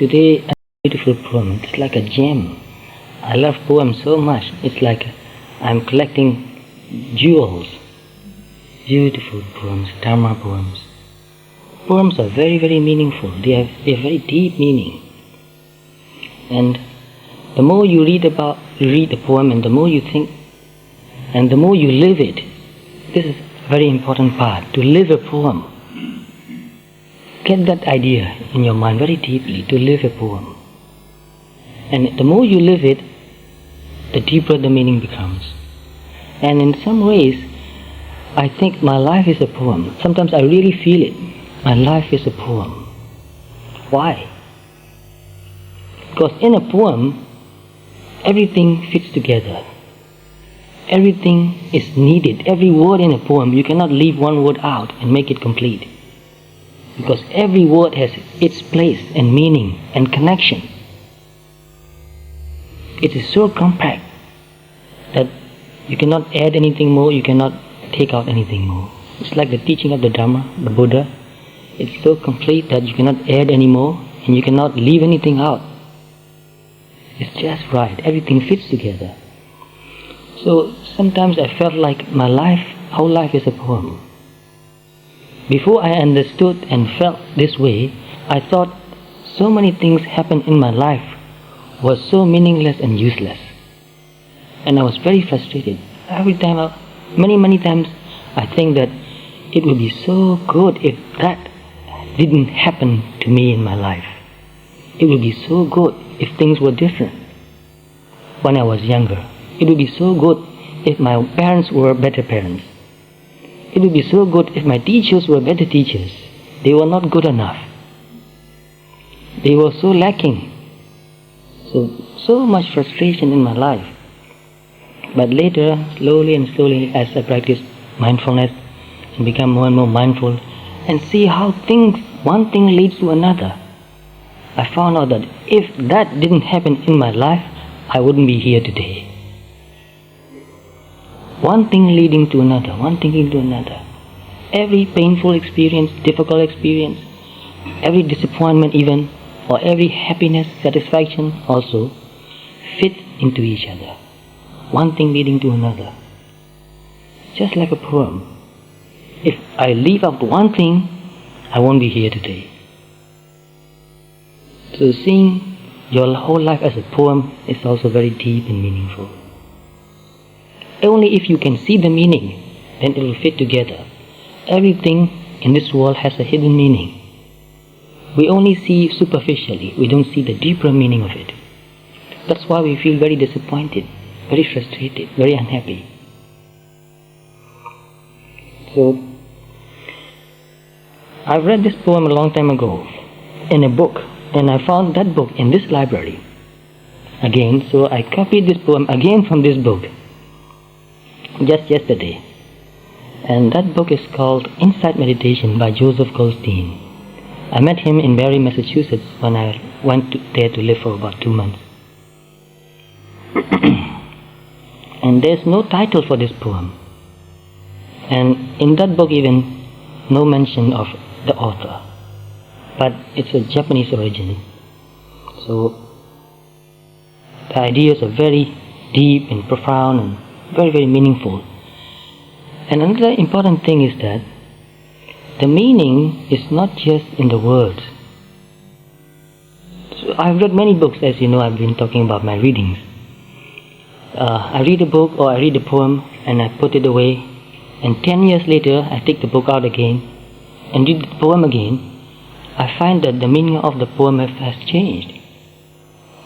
Today, a beautiful poem. It's like a gem. I love poems so much. It's like I'm collecting jewels. Beautiful poems, Dharma poems. Poems are very, very meaningful. They have very deep meaning. And the more you read a poem, and the more you think, and the more you live it. This is a very important part, to live a poem. Get that idea in your mind very deeply, to live a poem. And the more you live it, the deeper the meaning becomes. And in some ways, I think my life is a poem. Sometimes I really feel it. My life is a poem. Why? Because in a poem, everything fits together. Everything is needed. Every word in a poem, you cannot leave one word out and make it complete. Because every word has its place and meaning and connection. It is so compact that you cannot add anything more, you cannot take out anything more. It's like the teaching of the Dharma, the Buddha. It's so complete that you cannot add any more and you cannot leave anything out. It's just right. Everything fits together. So sometimes I felt like my life, whole life is a poem. Before I understood and felt this way, I thought so many things happened in my life was so meaningless and useless. And I was very frustrated. Every time, many times, I think that it would be so good if that didn't happen to me in my life. It would be so good if things were different when I was younger. It would be so good if my parents were better parents. It would be so good if my teachers were better teachers. They were not good enough. They were so lacking. So much frustration in my life. But later, slowly and slowly, as I practiced mindfulness and become more and more mindful and see how one thing leads to another, I found out that if that didn't happen in my life, I wouldn't be here today. One thing leading to another, one thing leading to another. Every painful experience, difficult experience, every disappointment even, or every happiness, satisfaction also, fit into each other. One thing leading to another. Just like a poem. If I leave out one thing, I won't be here today. So seeing your whole life as a poem is also very deep and meaningful. Only if you can see the meaning, then it will fit together. Everything in this world has a hidden meaning. We only see superficially, we don't see the deeper meaning of it. That's why we feel very disappointed, very frustrated, very unhappy. So, I read this poem a long time ago in a book, and I found that book in this library again, so I copied this poem again from this book just yesterday. And that book is called Insight Meditation by Joseph Goldstein. I met him in Barre, Massachusetts when I went there to live for about 2 months. And there's no title for this poem. And in that book even, no mention of the author. But it's a Japanese origin. So the ideas are very deep and profound and very, very meaningful. And another important thing is that the meaning is not just in the words. So I've read many books, as you know. I've been talking about my readings. I read a book or I read a poem and I put it away, and 10 years later I take the book out again and read the poem again. I find that the meaning of the poem has changed.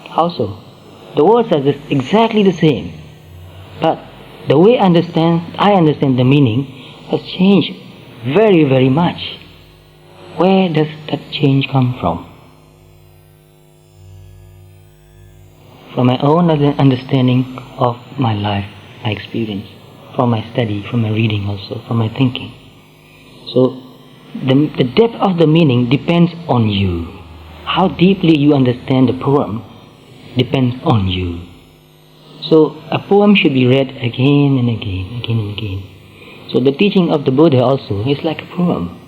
How so? The words are exactly the same, but the way I understand the meaning has changed very, very much. Where does that change come from? From my own understanding of my life, my experience, from my study, from my reading also, from my thinking. So the depth of the meaning depends on you. How deeply you understand the poem depends on you. So a poem should be read again and again, again and again. So the teaching of the Buddha also is like a poem.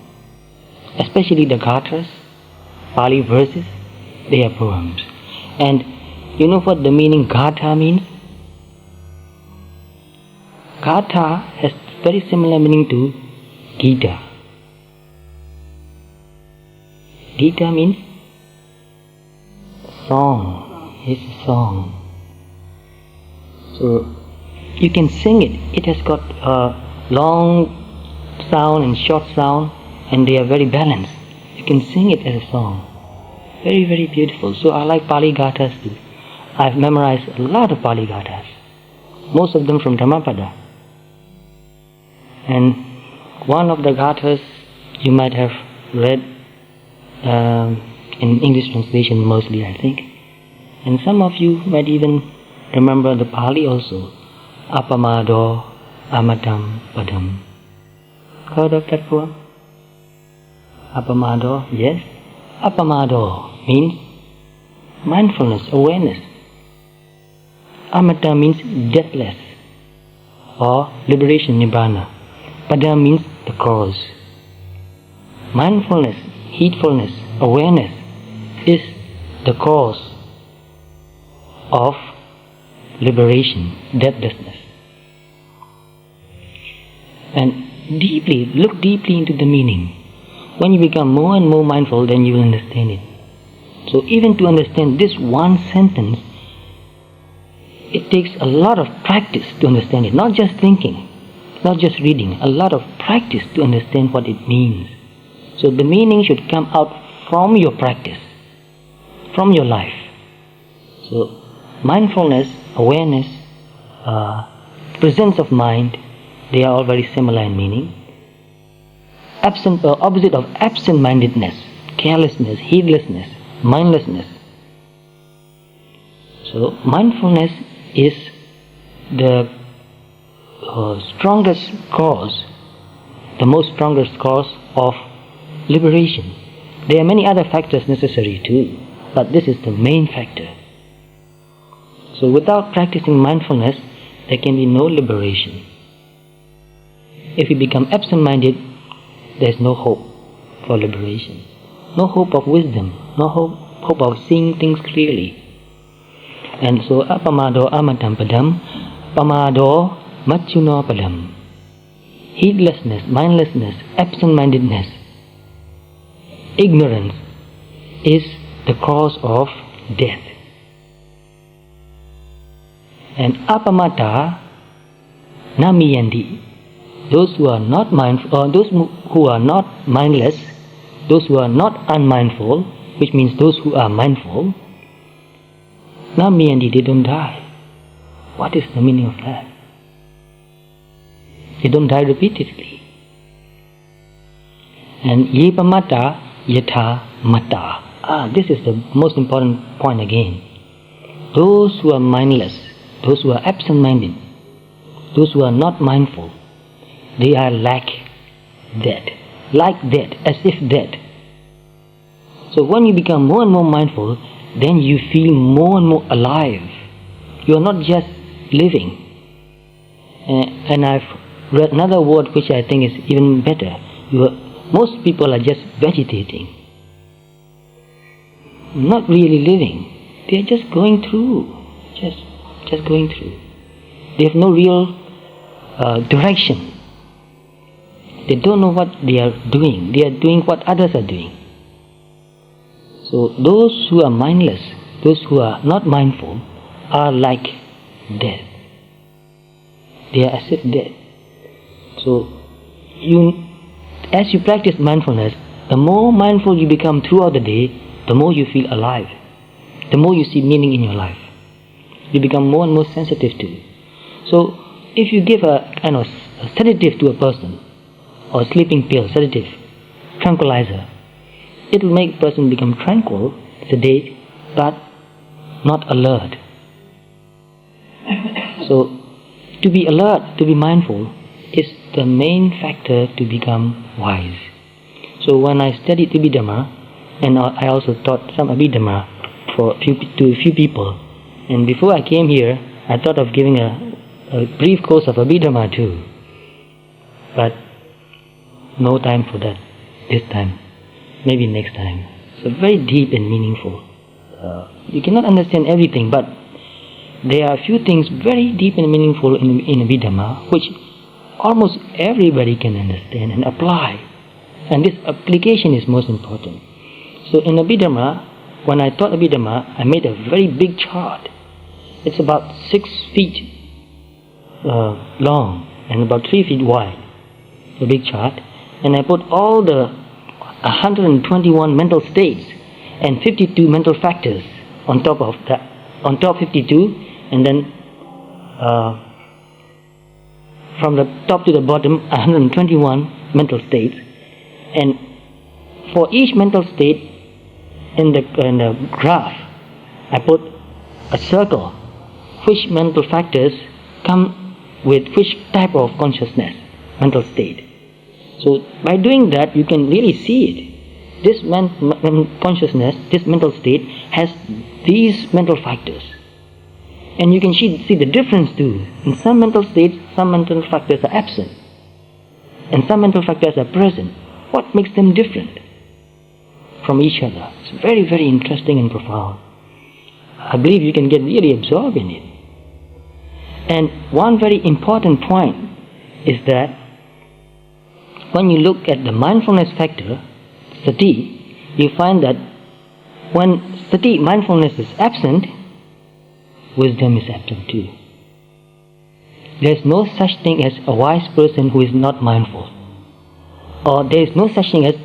Especially the gathas, Pali verses. They are poems. And you know what the meaning Gatha means? Gatha has very similar meaning to Gita. Gita means song. It's a song. So you can sing it. It has got a long sound and short sound, and they are very balanced. You can sing it as a song. Very, very beautiful. So I like Pali Gathas too. I've memorized a lot of Pali Gathas. Most of them from Dhammapada. And one of the Gathas you might have read in English translation mostly, I think. And some of you might even remember the Pali also. Apamado Amatam Padam. Heard of that poem? Apamado, yes. Apamado means mindfulness, awareness. Amata means deathless or liberation, nibbana. Pada means the cause. Mindfulness, heedfulness, awareness is the cause of liberation, deathlessness. And look deeply into the meaning. When you become more and more mindful, then you will understand it. So even to understand this one sentence, it takes a lot of practice to understand it. Not just thinking, not just reading, a lot of practice to understand what it means. So the meaning should come out from your practice, from your life. So mindfulness, awareness, presence of mind, they are all very similar in meaning. Opposite of absent-mindedness, carelessness, heedlessness, mindlessness. So mindfulness is the strongest cause, the most strongest cause of liberation. There are many other factors necessary too, but this is the main factor. So without practicing mindfulness, there can be no liberation. If we become absent-minded, there is no hope for liberation, no hope of wisdom, no hope of seeing things clearly. And so apamado amatam padam, pamado machuno padam. Heedlessness, mindlessness, absent-mindedness, ignorance is the cause of death. And apamata namiyandi. Those who are not mindful, or those who are not mindless, those who are not unmindful, which means those who are mindful, namiyandi, they don't die. What is the meaning of that? They don't die repeatedly. And yepamata yatha mata. This is the most important point again. Those who are mindless, those who are absent-minded, those who are not mindful, they are like dead, as if dead. So when you become more and more mindful, then you feel more and more alive. You are not just living. And I've read another word which I think is even better. Most people are just vegetating, not really living. They are just going through, just going through. They have no real direction. They don't know what they are doing. They are doing what others are doing. So those who are mindless, those who are not mindful, are like death. They are as if dead. So as you practice mindfulness, the more mindful you become throughout the day, the more you feel alive. The more you see meaning in your life. You become more and more sensitive to it. So if you give a sedative to a person, or sleeping pill, sedative, tranquilizer, it will make a person become tranquil, sedate, but not alert. So to be alert, to be mindful, is the main factor to become wise. So when I studied Abhidhamma, and I also taught some Abhidhamma to a few people, and before I came here, I thought of giving a brief course of Abhidhamma too. But no time for that this time. Maybe next time. So very deep and meaningful. You cannot understand everything, but there are a few things very deep and meaningful in Abhidhamma which almost everybody can understand and apply. And this application is most important. So in Abhidhamma, when I taught Abhidhamma, I made a very big chart. It's about 6 feet long and about 3 feet wide, a big chart. And I put all the 121 mental states and 52 mental factors on top of that, on top 52, and then from the top to the bottom 121 mental states. And for each mental state in the graph, I put a circle which mental factors come with which type of consciousness, mental state. So by doing that, you can really see it. This consciousness, this mental state has these mental factors. And you can see the difference too. In some mental states, some mental factors are absent. And some mental factors are present. What makes them different from each other? It's very, very interesting and profound. I believe you can get really absorbed in it. And one very important point is that when you look at the mindfulness factor, sati, you find that when sati, mindfulness, is absent, wisdom is absent too. There is no such thing as a wise person who is not mindful. Or there is no such thing as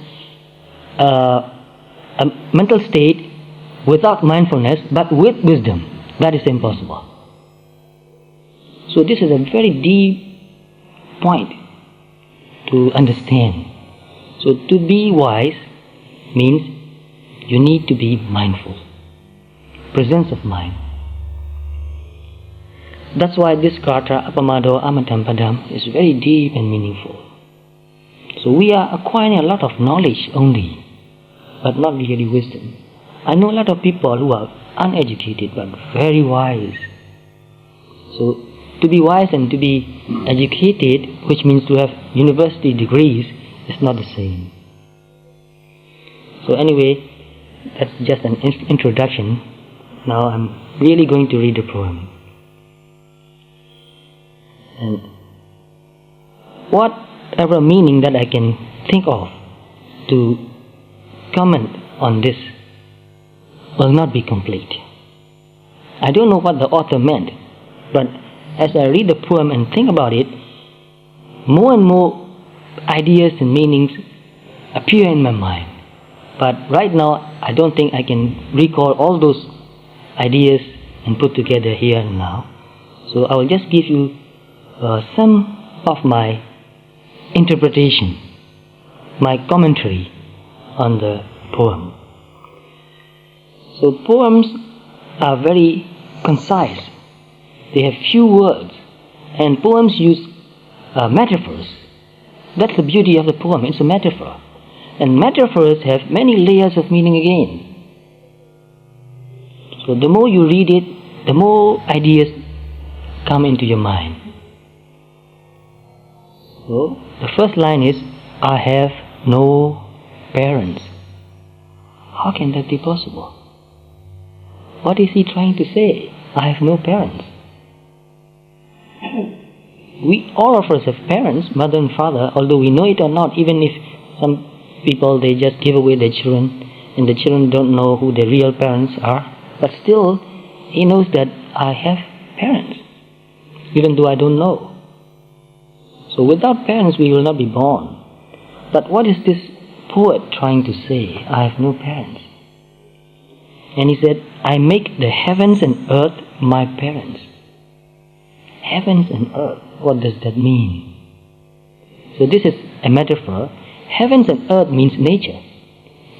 a mental state without mindfulness but with wisdom. That is impossible. So this is a very deep point to understand. So to be wise means you need to be mindful. Presence of mind. That's why this kata, apamado amatam padam, is very deep and meaningful. So we are acquiring a lot of knowledge only, but not really wisdom. I know a lot of people who are uneducated but very wise. So to be wise and to be educated, which means to have university degrees, is not the same. So anyway, that's just an introduction. Now I'm really going to read the poem. And whatever meaning that I can think of to comment on this will not be complete. I don't know what the author meant, but as I read the poem and think about it, more and more ideas and meanings appear in my mind. But right now, I don't think I can recall all those ideas and put together here and now. So I will just give you some of my interpretation, my commentary on the poem. So poems are very concise. They have few words, and poems use metaphors. That's the beauty of the poem. It's a metaphor. And metaphors have many layers of meaning again. So the more you read it, the more ideas come into your mind. So the first line is, I have no parents. How can that be possible? What is he trying to say? I have no parents. All of us have parents, mother and father, although we know it or not, even if some people, they just give away their children and the children don't know who their real parents are, but still he knows that I have parents, even though I don't know. So without parents we will not be born. But what is this poet trying to say? I have no parents. And he said, I make the heavens and earth my parents. Heavens and earth, what does that mean? So this is a metaphor. Heavens and earth means nature.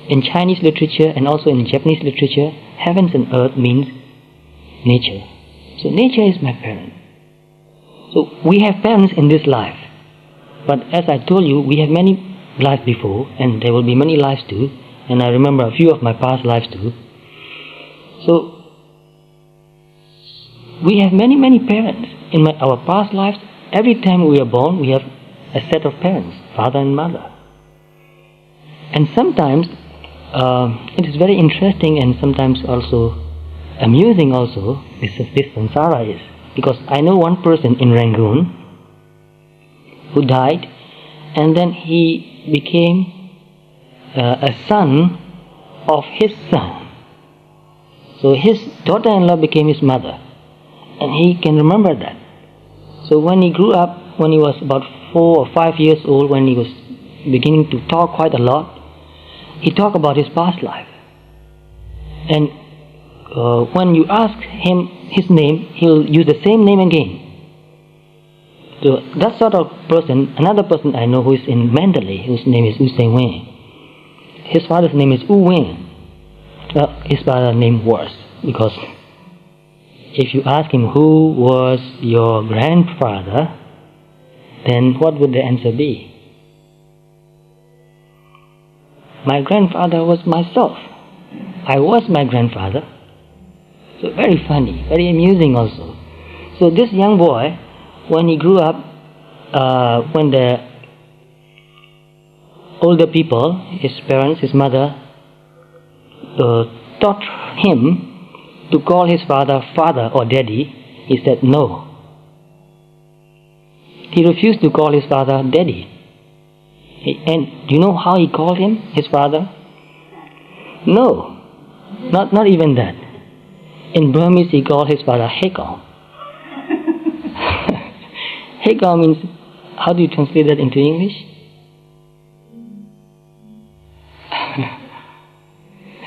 In Chinese literature and also in Japanese literature, heavens and earth means nature. So nature is my parent. So we have parents in this life. But as I told you, we have many lives before, and there will be many lives too. And I remember a few of my past lives too. So we have many, many parents. In our past lives, every time we are born, we have a set of parents, father and mother. And sometimes it is very interesting and sometimes also amusing also, this samsara is. Because I know one person in Rangoon who died, and then he became a son of his son. So his daughter-in-law became his mother, and he can remember that. So when he grew up, when he was about 4 or 5 years old, when he was beginning to talk quite a lot, he talked about his past life. And when you ask him his name, he'll use the same name again. So that sort of person, another person I know who is in Mandalay, whose name is U Seng Wen. His father's name is U Wen. His father's name worse, because if you ask him who was your grandfather, then what would the answer be? My grandfather was myself. I was my grandfather. So very funny, very amusing also. So this young boy, when he grew up, when the older people, his parents, his mother, taught him to call his father father or daddy, he said no. He refused to call his father daddy. And do you know how he called him, his father? No, not even that. In Burmese, he called his father Hekong. Hekong means, how do you translate that into English?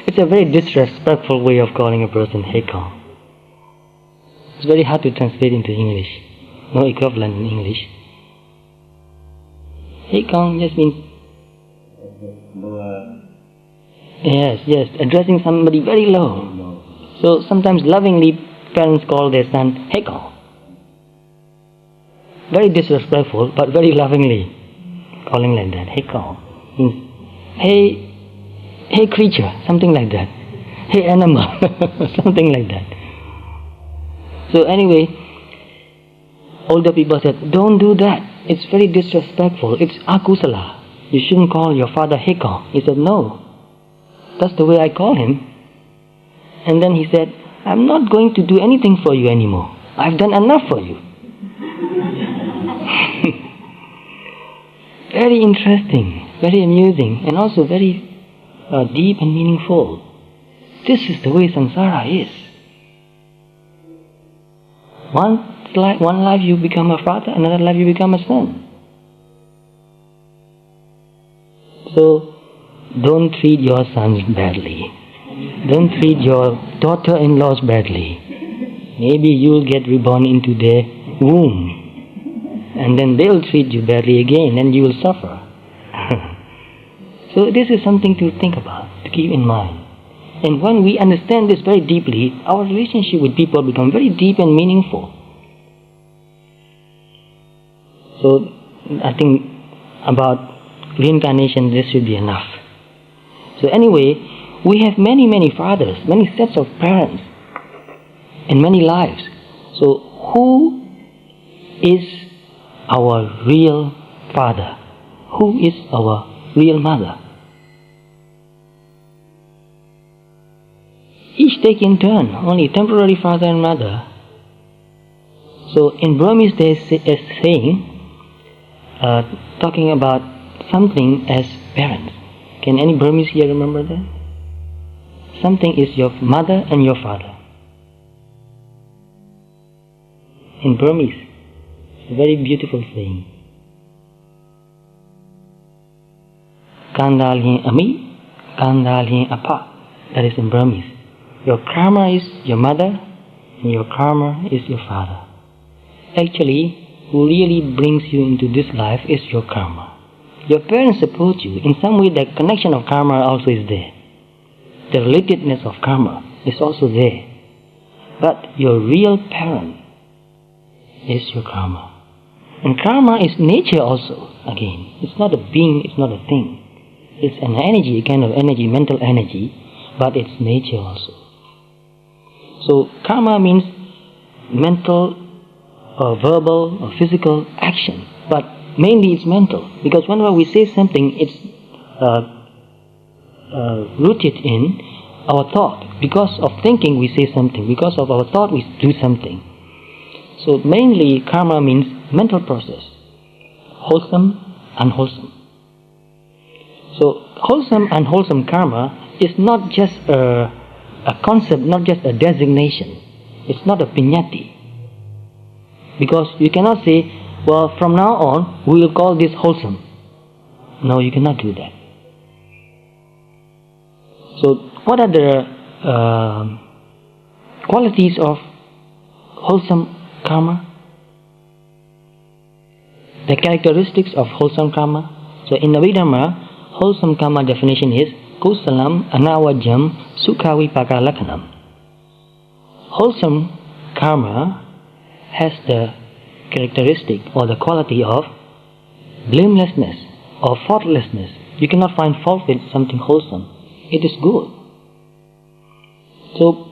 It's a very disrespectful way of calling a person Hekong. It's very hard to translate into English. No equivalent in English. Hekong just means, yes, addressing somebody very low. So sometimes lovingly parents call their son Hekong. Very disrespectful, but very lovingly calling like that. Hekong means, hey creature, something like that. Hey animal, something like that. So anyway, older people said, don't do that. It's very disrespectful. It's akusala. You shouldn't call your father Hekong. He said, no. That's the way I call him. And then he said, I'm not going to do anything for you anymore. I've done enough for you. Very interesting, very amusing, and also very deep and meaningful. This is the way samsara is. One life you become a father, another life you become a son. So, don't treat your sons badly. Don't treat your daughter-in-laws badly. Maybe you'll get reborn into their womb, and then they'll treat you badly again, and you will suffer. So this is something to think about, to keep in mind. And when we understand this very deeply, our relationship with people become very deep and meaningful. So I think about reincarnation, this should be enough. So anyway, we have many fathers, many sets of parents, and many lives. So who is our real father? Who is our real mother? Each take in turn, only temporary father and mother. So in Burmese there is a saying, talking about something as parents. Can any Burmese here remember that? Something is your mother and your father. In Burmese, it's a very beautiful saying. Kandalhin ami, kandalhin apa. That is in Burmese. Your karma is your mother, and your karma is your father. Actually, who really brings you into this life is your karma. Your parents support you. In some way, the connection of karma also is there. The relatedness of karma is also there. But your real parent is your karma. And karma is nature also, again. It's not a being, it's not a thing. It's an energy, a kind of energy, mental energy, but it's nature also. So karma means mental or verbal or physical action, but mainly it's mental, because whenever we say something, it's rooted in our thought. Because of thinking we say something, because of our thought we do something. So mainly karma means mental process, wholesome, unwholesome. So wholesome, unwholesome karma is not just a concept, not just a designation. It's not a piñati. Because you cannot say, well, from now on we will call this wholesome. No, you cannot do that. So what are the qualities of wholesome karma? The characteristics of wholesome karma. So in Abhidhamma, wholesome karma definition is kusalam anavajam sukhavipaka lakhanam. Wholesome karma has the characteristic or the quality of blamelessness or faultlessness. You cannot find fault with something wholesome. It is good. So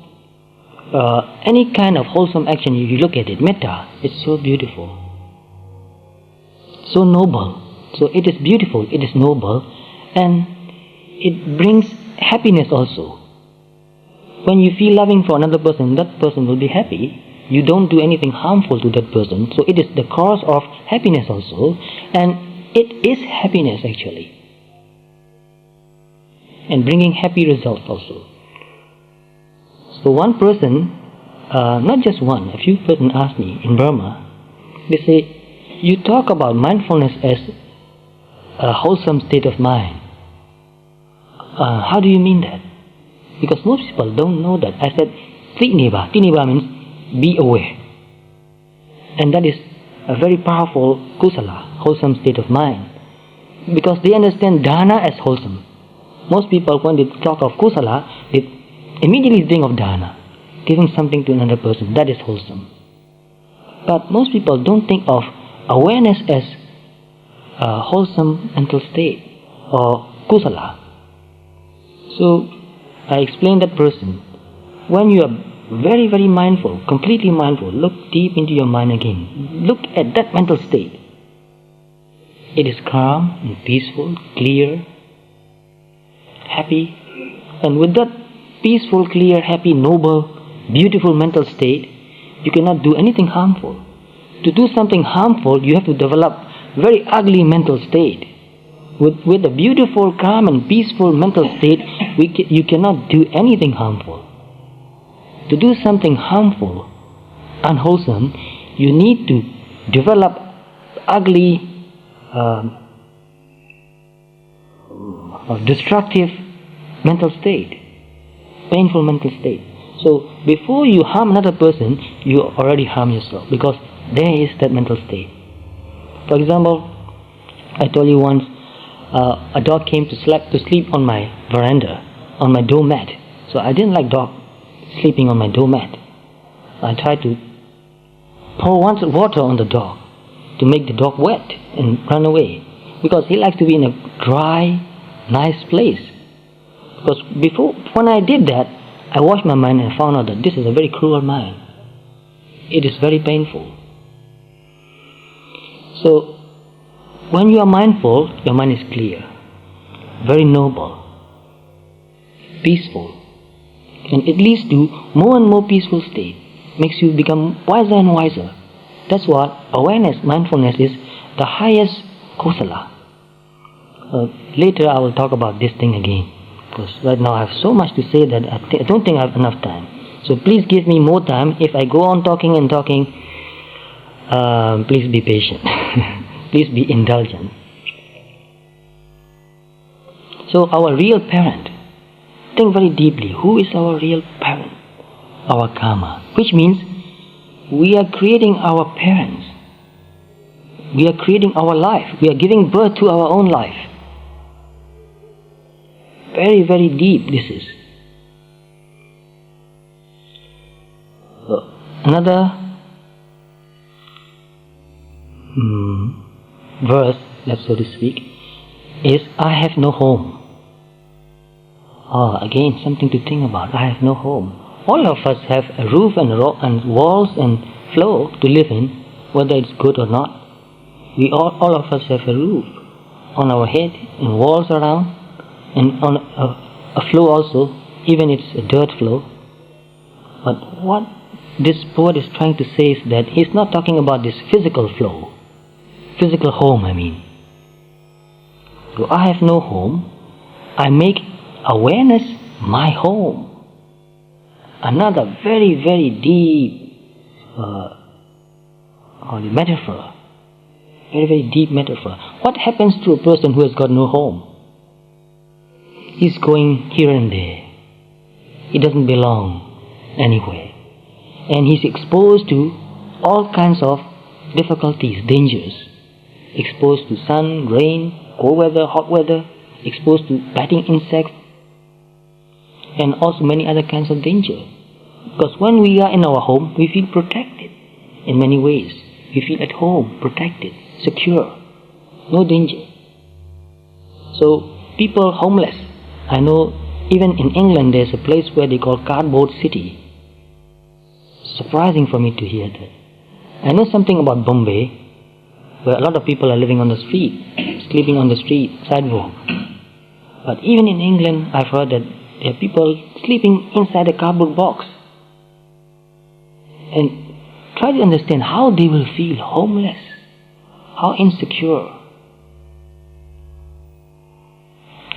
any kind of wholesome action, you look at it, metta, it's so beautiful, so noble. So it is beautiful, it is noble, and it brings happiness also. When you feel loving for another person, that person will be happy. You don't do anything harmful to that person. So it is the cause of happiness also, and it is happiness actually, and bringing happy results also. So one person, not just one, a few persons asked me in Burma, they say, you talk about mindfulness as a wholesome state of mind. How do you mean that? Because most people don't know that. I said, Tiniba. Tiniba means be aware. And that is a very powerful kusala, wholesome state of mind. Because they understand dana as wholesome. Most people, when they talk of kusala, they immediately think of dana, giving something to another person. That is wholesome. But most people don't think of awareness as a wholesome mental state or kusala. So I explained that person, when you are very, very mindful, completely mindful, look deep into your mind again. Look at that mental state. It is calm and peaceful, clear, happy. And with that peaceful, clear, happy, noble, beautiful mental state, you cannot do anything harmful. To do something harmful, you have to develop very ugly mental state. With a beautiful, calm and peaceful mental state, you cannot do anything harmful. To do something harmful, unwholesome, you need to develop ugly, destructive mental state, painful mental state. So before you harm another person, you already harm yourself, because there is that mental state. For example, I told you once, a dog came to sleep on my veranda, on my doormat. So I didn't like dog sleeping on my doormat. I tried to pour water on the dog to make the dog wet and run away, because he likes to be in a dry, nice place. Because when I did that, I washed my mind and found out that this is a very cruel mind. It is very painful. So when you are mindful, your mind is clear, very noble, peaceful, and it leads to more and more peaceful state, makes you become wiser and wiser. That's what awareness, mindfulness is, the highest kusala. Later I will talk about this thing again, because right now I have so much to say that I don't think I have enough time. So please give me more time. If I go on talking and talking, please be patient. Please be indulgent. So our real parent, think very deeply, who is our real parent? Our karma, which means we are creating our parents. We are creating our life. We are giving birth to our own life. Very, very deep this is. Another verse, so to speak, is I have no home. Again, something to think about. I have no home. All of us have a roof and walls and floor to live in, whether it's good or not. All of us have a roof on our head and walls around, and on a flow also, even it's a dirt flow. But what this poet is trying to say is that he's not talking about this physical flow, physical home, I mean. So I have no home. I make awareness my home. Another very, very deep metaphor. Very, very deep metaphor. What happens to a person who has got no home? He's going here and there. He doesn't belong anywhere. And he's exposed to all kinds of difficulties, dangers. Exposed to sun, rain, cold weather, hot weather, exposed to biting insects, and also many other kinds of danger. Because when we are in our home, we feel protected in many ways. We feel at home, protected, secure, no danger. So people homeless, I know even in England there's a place where they call Cardboard City. Surprising for me to hear that. I know something about Bombay, where a lot of people are living on the street, sleeping on the street, sidewalk. But even in England, I've heard that there are people sleeping inside a cardboard box. And try to understand how they will feel homeless, how insecure,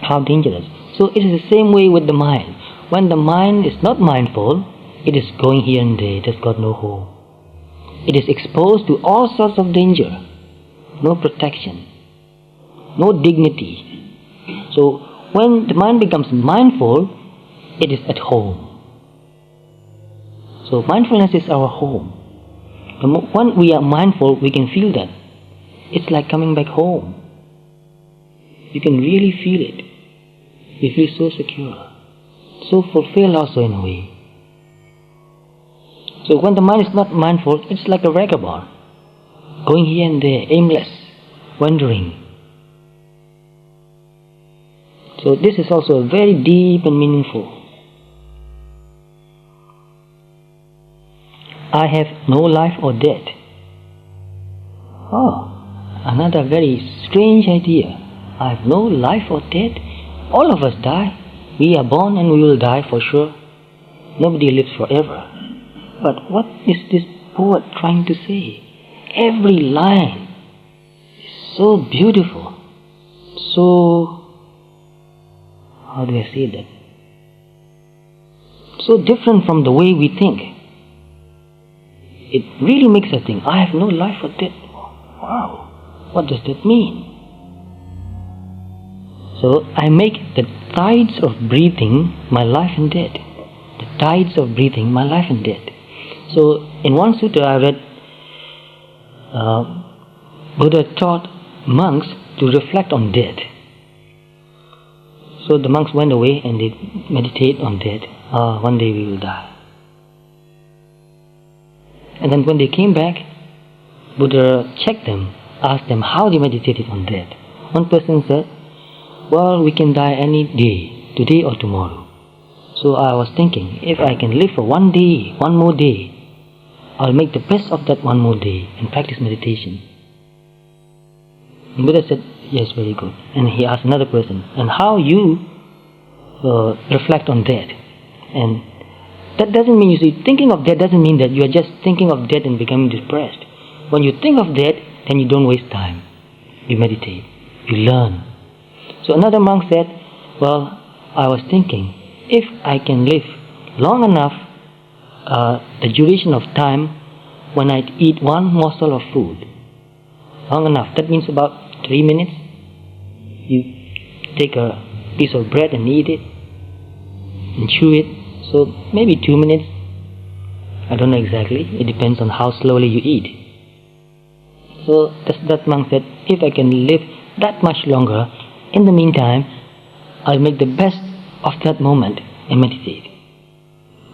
how dangerous. So it is the same way with the mind. When the mind is not mindful, it is going here and there, it has got no home. It is exposed to all sorts of danger, no protection, no dignity. So when the mind becomes mindful, it is at home. So mindfulness is our home. When we are mindful, we can feel that. It's like coming back home. You can really feel it. You feel so secure, so fulfilled also in a way. So when the mind is not mindful, it's like a vagabond, going here and there, aimless, wandering. So this is also very deep and meaningful. I have no life or death. Oh, another very strange idea. I have no life or death. All of us die. We are born and we will die for sure. Nobody lives forever. But what is this poet trying to say? Every line is so beautiful, so, how do I say that? So different from the way we think. It really makes us think, I have no life or death. Wow, what does that mean? So I make the tides of breathing my life and death. The tides of breathing my life and death. So in one sutta I read, Buddha taught monks to reflect on death. So the monks went away and they meditate on death. One day we will die. And then when they came back, Buddha checked them, asked them how they meditated on death. One person said, well, we can die any day, today or tomorrow. So I was thinking, if I can live for one day, one more day, I'll make the best of that one more day and practice meditation. And Buddha said, yes, very good. And he asked another person, and how you reflect on death? And that doesn't mean, you see, thinking of death doesn't mean that you are just thinking of death and becoming depressed. When you think of death, then you don't waste time. You meditate, you learn. So another monk said, well, I was thinking, if I can live long enough, the duration of time when I eat one morsel of food, long enough, that means about 3 minutes. You take a piece of bread and eat it, and chew it, so maybe 2 minutes. I don't know exactly, it depends on how slowly you eat. So that monk said, if I can live that much longer, in the meantime, I'll make the best of that moment and meditate.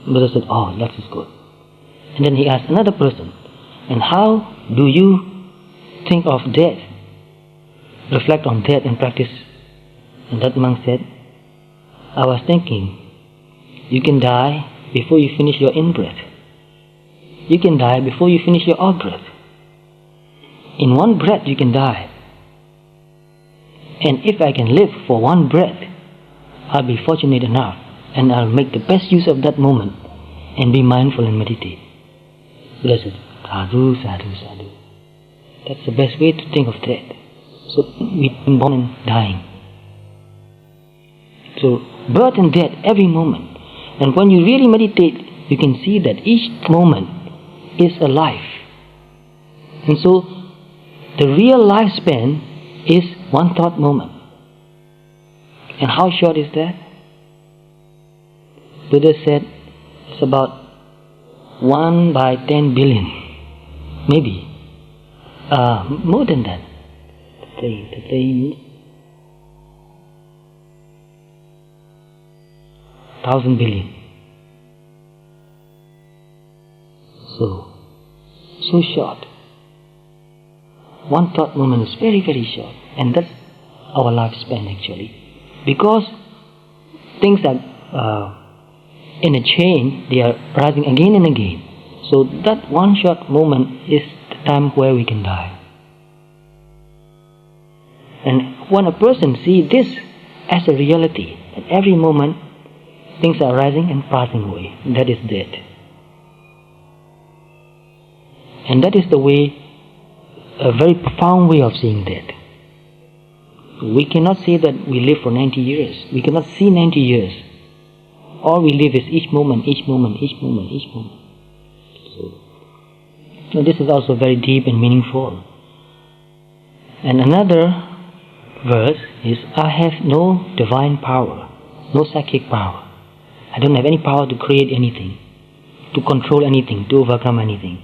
Buddha said, oh, that is good. And then he asked another person, and how do you think of death? Reflect on death and practice. And that monk said, I was thinking, you can die before you finish your in-breath. You can die before you finish your out-breath. In one breath you can die. And if I can live for one breath, I'll be fortunate enough, and I'll make the best use of that moment and be mindful and meditate. Buddha said, sadhu, sadhu, sadhu. That's the best way to think of that. So we've been born and dying. So birth and death every moment. And when you really meditate, you can see that each moment is a life. And so the real lifespan is one thought moment. And how short is that? Buddha said it's about 1 by 10 billion. Maybe. More than that. The thing 1,000 billion. So short. One thought moment is very, very short. And that's our lifespan actually. Because things are in a chain, they are rising again and again. So that one short moment is the time where we can die. And when a person sees this as a reality, at every moment things are rising and passing away, that is death. And that is the way, a very profound way of seeing death. We cannot say that we live for 90 years. We cannot see 90 years. All we live is each moment, each moment, each moment, each moment. So this is also very deep and meaningful. And another verse is, I have no divine power, no psychic power. I don't have any power to create anything, to control anything, to overcome anything.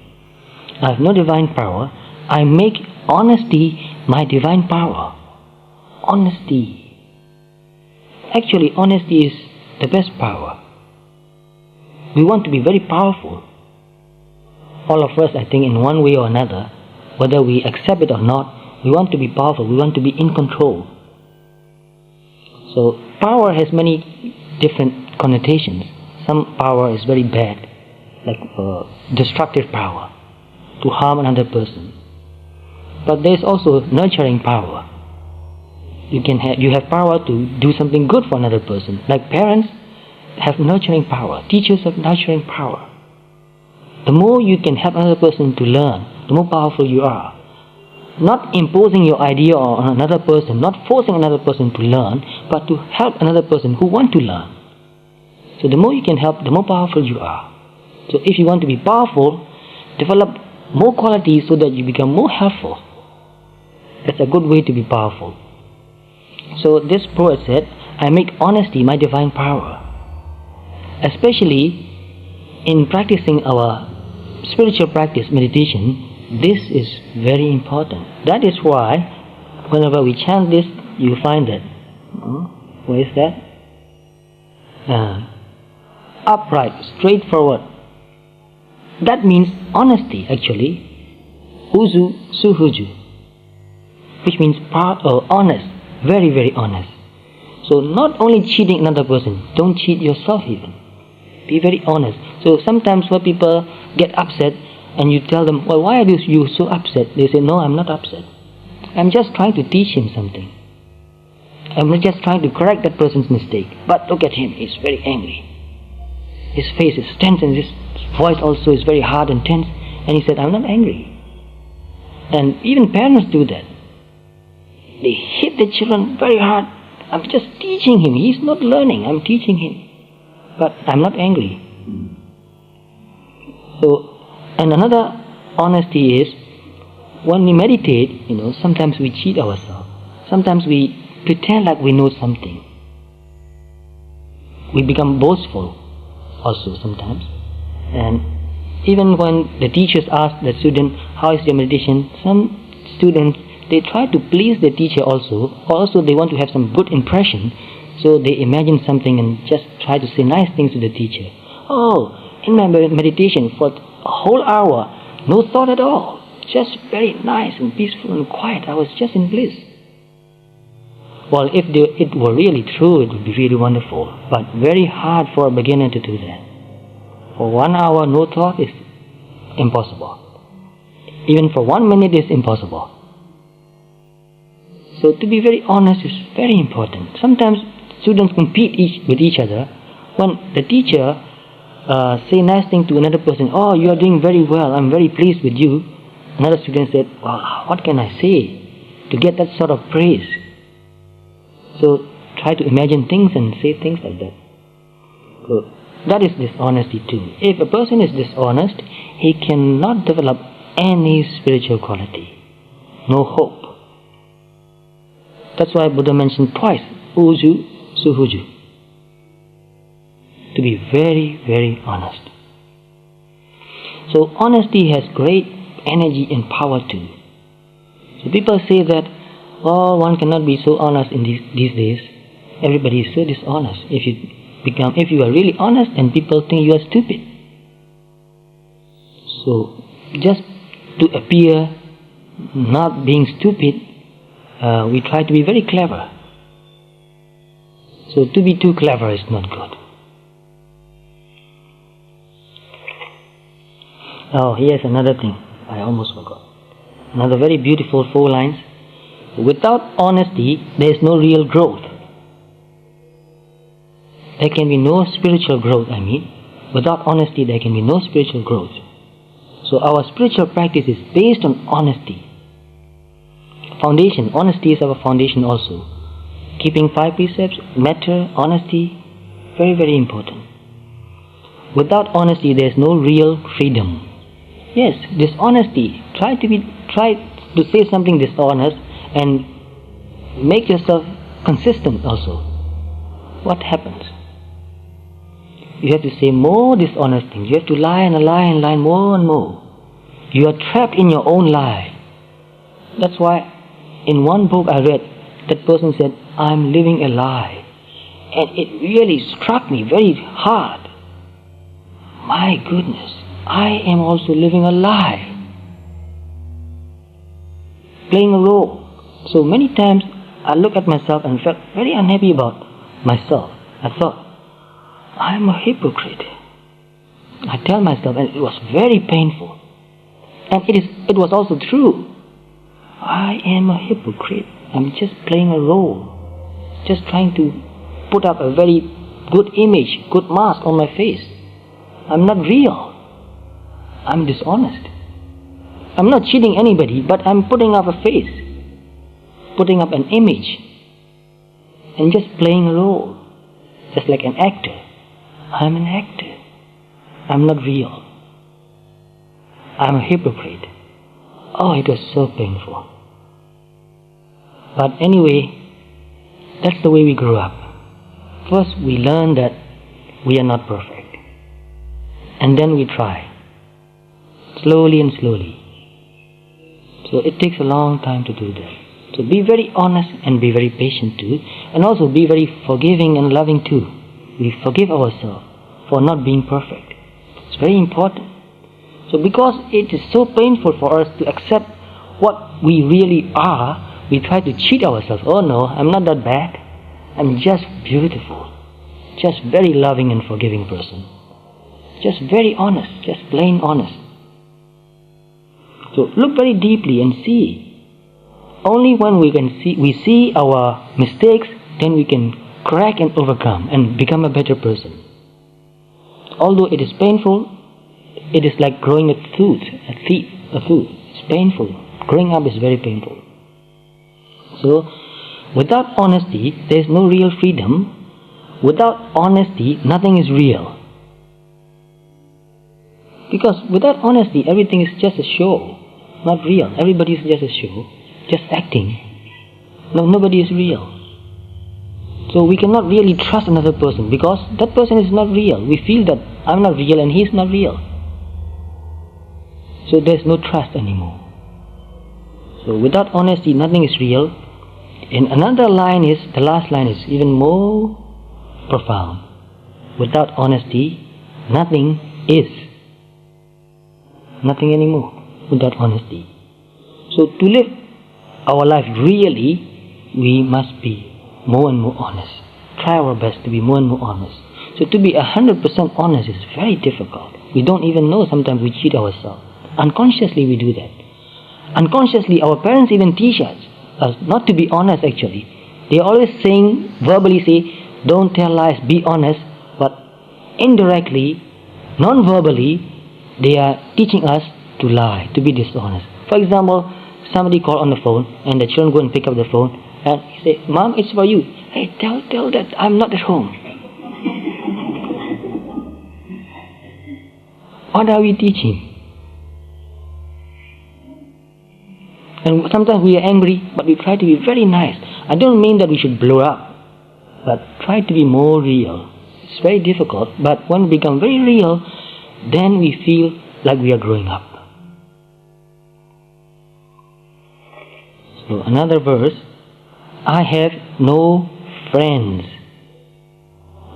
I have no divine power. I make honesty my divine power. Honesty. Actually, honesty is the best power. We want to be very powerful. All of us, I think, in one way or another, whether we accept it or not, we want to be powerful. We want to be in control. So, power has many different connotations. Some power is very bad, like destructive power, to harm another person. But there is also nurturing power. You have power to do something good for another person. Like parents have nurturing power. Teachers have nurturing power. The more you can help another person to learn, the more powerful you are. Not imposing your idea on another person, not forcing another person to learn, but to help another person who wants to learn. So the more you can help, the more powerful you are. So if you want to be powerful, develop more qualities so that you become more helpful. That's a good way to be powerful. So this poet said, I make honesty my divine power. Especially in practicing our spiritual practice, meditation, this is very important. That is why whenever we chant this, you find that, where is that? Upright, straightforward. That means honesty actually. Uzu suhuju, which means honest, very, very honest. So not only cheating another person, don't cheat yourself even. Be very honest. So sometimes when people get upset and you tell them, well, why are you so upset? They say, no, I'm not upset. I'm just trying to teach him something. I'm just trying to correct that person's mistake. But look at him, he's very angry. His face is tense and his voice also is very hard and tense. And he said, I'm not angry. And even parents do that. They hit the children very hard. I'm just teaching him. He's not learning. I'm teaching him. But I'm not angry. So, and another honesty is, when we meditate, sometimes we cheat ourselves. Sometimes we pretend like we know something. We become boastful also sometimes. And even when the teachers ask the student, how is your meditation? Some students, they try to please the teacher also. Also, they want to have some good impression. So they imagine something and just try to say nice things to the teacher. Oh, in my meditation for a whole hour, no thought at all. Just very nice and peaceful and quiet. I was just in bliss. Well, if it were really true, it would be really wonderful. But very hard for a beginner to do that. For 1 hour, no thought is impossible. Even for 1 minute is impossible. So to be very honest is very important. Sometimes students compete with each other. When the teacher say nice thing to another person, oh, you are doing very well, I'm very pleased with you. Another student said, well, what can I say to get that sort of praise? So try to imagine things and say things like that. So that is dishonesty too. If a person is dishonest, he cannot develop any spiritual quality. No hope. That's why Buddha mentioned twice, uju, suhuju. To be very, very honest. So honesty has great energy and power too. So people say that, oh, one cannot be so honest in these days. Everybody is so dishonest. If you are really honest, then people think you are stupid. So just to appear not being stupid, we try to be very clever. So to be too clever is not good. Oh, here's another thing. I almost forgot. Another very beautiful 4 lines. Without honesty, there is no real growth. There can be no spiritual growth, Without honesty, there can be no spiritual growth. So our spiritual practice is based on honesty. Foundation, honesty is our foundation also. Keeping 5 precepts, matter, honesty, very, very important. Without honesty, there is no real freedom. Yes, dishonesty. Try to say something dishonest and make yourself consistent also. What happens? You have to say more dishonest things. You have to lie and lie and lie more and more. You are trapped in your own lie. That's why in one book I read, that person said, I'm living a lie. And it really struck me very hard. My goodness, I am also living a lie. Playing a role. So many times I look at myself and felt very unhappy about myself. I thought, I'm a hypocrite. I tell myself, and it was very painful. And it was also true. I am a hypocrite. I'm just playing a role. Just trying to put up a very good image, good mask on my face. I'm not real. I'm dishonest. I'm not cheating anybody, but I'm putting up a face. Putting up an image. And just playing a role. Just like an actor. I'm an actor. I'm not real. I'm a hypocrite. Oh, it was so painful. But anyway, that's the way we grew up. First, we learn that we are not perfect. And then we try. Slowly and slowly. So it takes a long time to do that. So be very honest and be very patient too. And also be very forgiving and loving too. We forgive ourselves for not being perfect. It's very important. So because it is so painful for us to accept what we really are, we try to cheat ourselves. Oh no, I'm not that bad. I'm just beautiful. Just very loving and forgiving person. Just very honest. Just plain honest. So look very deeply and see. Only when we see our mistakes, then we can correct and overcome and become a better person. Although it is painful, it is like growing a tooth. It's painful. Growing up is very painful. So, without honesty, there is no real freedom. Without honesty, nothing is real. Because without honesty, everything is just a show, not real. Everybody is just a show, just acting. No, nobody is real. So we cannot really trust another person because that person is not real. We feel that I'm not real and he's not real. So there's no trust anymore. So without honesty, nothing is real. And another line is, the last line is even more profound. Without honesty, nothing is. Nothing anymore without honesty. So to live our life really, we must be more and more honest. Try our best to be more and more honest. So to be 100% honest is very difficult. We don't even know, sometimes we cheat ourselves. Unconsciously we do that. Unconsciously our parents even teach us not to be honest actually. They always verbally say, don't tell lies, be honest, but indirectly, non-verbally, they are teaching us to lie, to be dishonest. For example, somebody call on the phone and the children go and pick up the phone and he say, Mom, it's for you. Hey, tell that I'm not at home. What are we teaching? And sometimes we are angry, but we try to be very nice. I don't mean that we should blow up, but try to be more real. It's very difficult, but when we become very real, then we feel like we are growing up. So another verse, I have no friends.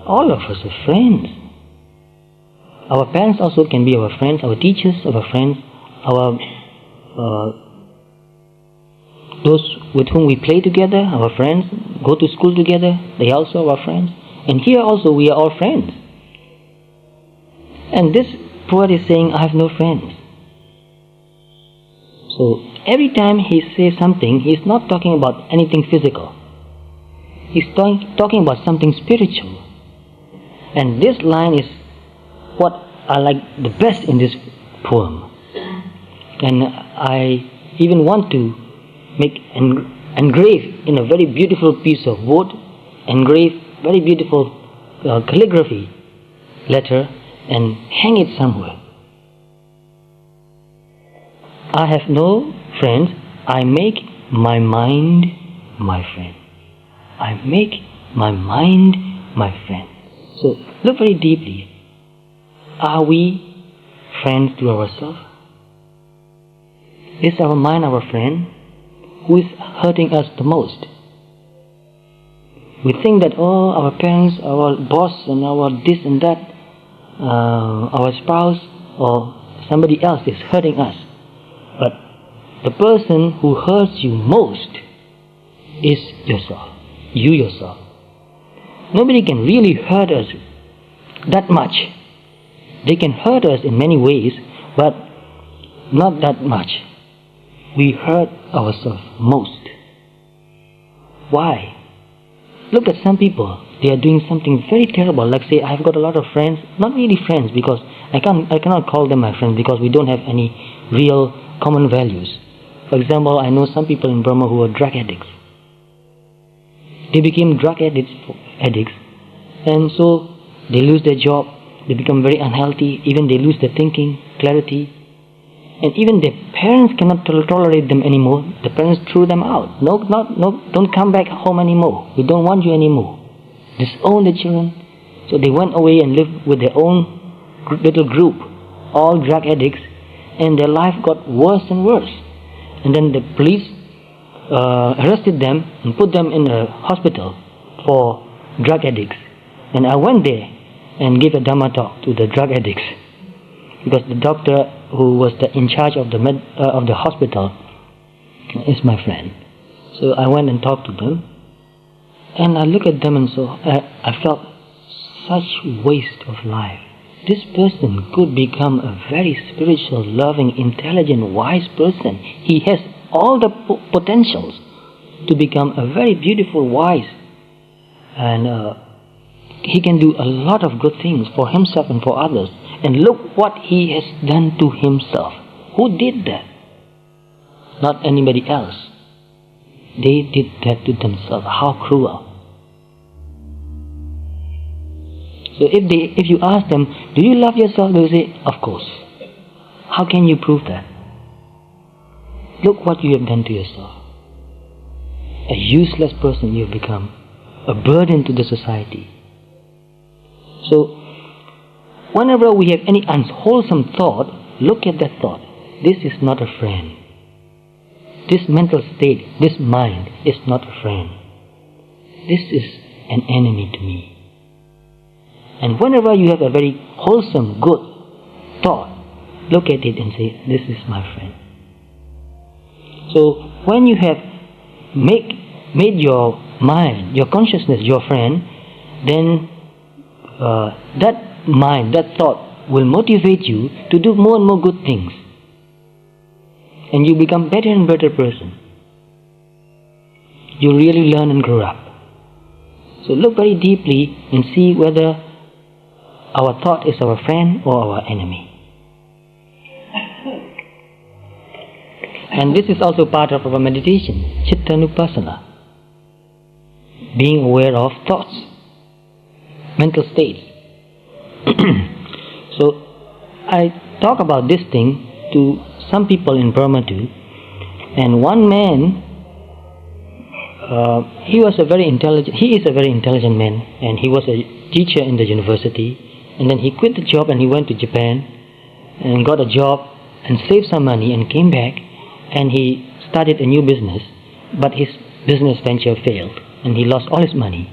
All of us are friends. Our parents also can be our friends, our teachers are our friends, those with whom we play together, our friends, go to school together, they also are our friends. And here also we are all friends. And this poet is saying, I have no friends. So every time he says something, he's not talking about anything physical. He's talking about something spiritual. And this line is what I like the best in this poem. And I even want to engrave in a very beautiful piece of wood, engrave very beautiful calligraphy letter and hang it somewhere. I have no friends, I make my mind my friend. I make my mind my friend. So look very deeply. Are we friends to ourselves? Is our mind our friend? Who is hurting us the most? We think that, our parents, our boss, and our this and that, our spouse, or somebody else is hurting us. But the person who hurts you most is yourself, you yourself. Nobody can really hurt us that much. They can hurt us in many ways, but not that much. We hurt ourselves most. Why? Look at some people. They are doing something very terrible. Like say, I've got a lot of friends, not really friends, because I cannot call them my friends because we don't have any real common values. For example, I know some people in Burma who are drug addicts. They became drug addicts, and so they lose their job. They become very unhealthy. Even they lose their thinking, clarity. And even their parents cannot tolerate them anymore. The parents threw them out. No, don't come back home anymore. We don't want you anymore. Disown the children. So they went away and lived with their own little group, all drug addicts, and their life got worse and worse. And then the police arrested them and put them in a hospital for drug addicts. And I went there and gave a Dhamma talk to the drug addicts, because the doctor who was in charge of the hospital is my friend. So I went and talked to them, and I looked at them, and so I felt such waste of life. This person could become a very spiritual, loving, intelligent, wise person. He has all the potentials to become a very beautiful, wise, and he can do a lot of good things for himself and for others. And look what he has done to himself. Who did that? Not anybody else. They did that to themselves. How cruel. So if you ask them, do you love yourself? They will say, of course. How can you prove that? Look what you have done to yourself. A useless person you have become. A burden to the society. So, whenever we have any unwholesome thought, look at that thought. This is not a friend. This mental state, this mind is not a friend. This is an enemy to me. And whenever you have a very wholesome, good thought, look at it and say, this is my friend. So, when you have made your mind, your consciousness your friend, then that mind, that thought will motivate you to do more and more good things. And you become better and better person. You really learn and grow up. So look very deeply and see whether our thought is our friend or our enemy. And this is also part of our meditation, Chittanupassana. Being aware of thoughts, mental states. So I talk about this thing to some people in Burma too. And one man, he is a very intelligent man, and he was a teacher in the university. And then he quit the job and he went to Japan and got a job and saved some money and came back, and he started a new business, but his business venture failed and he lost all his money.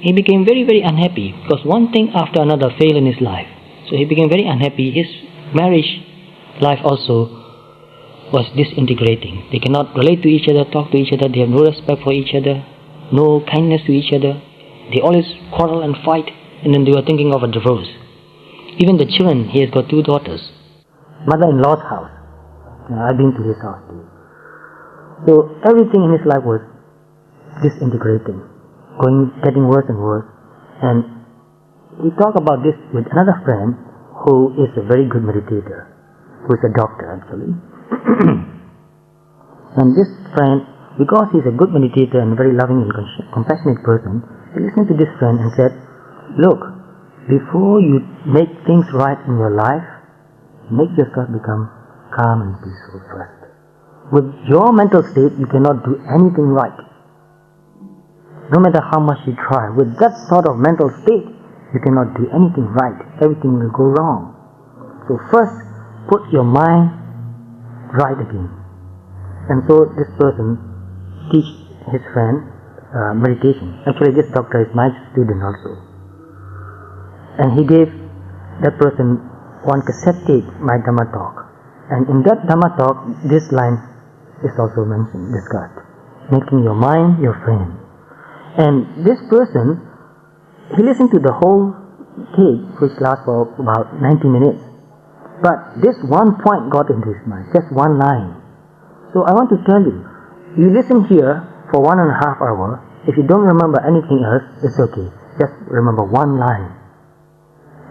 He became very, very unhappy because one thing after another failed in his life. So he became very unhappy. His marriage life also was disintegrating. They cannot relate to each other, talk to each other, they have no respect for each other, no kindness to each other. They always quarrel and fight, and then they were thinking of a divorce. Even the children, he has got 2 daughters. Mother-in-law's house. I've been to his house too. So everything in his life was disintegrating, getting worse and worse. And he talked about this with another friend who is a very good meditator, who is a doctor actually. And this friend, because he is a good meditator and very loving and compassionate person, he listened to this friend and said, look, before you make things right in your life, make yourself become calm and peaceful first. With your mental state, you cannot do anything right. No matter how much you try, with that sort of mental state, you cannot do anything right. Everything will go wrong. So first, put your mind right again. And so this person teach his friend meditation. Actually, this doctor is my student also. And he gave that person one cassette tape, my Dhamma talk. And in that Dhamma talk, this line is also mentioned, discussed. Making your mind your friend. And this person, he listened to the whole tape, which lasts for about 90 minutes. But this one point got into his mind, just one line. So I want to tell you, you listen here for 1.5 hours. If you don't remember anything else, it's okay. Just remember one line.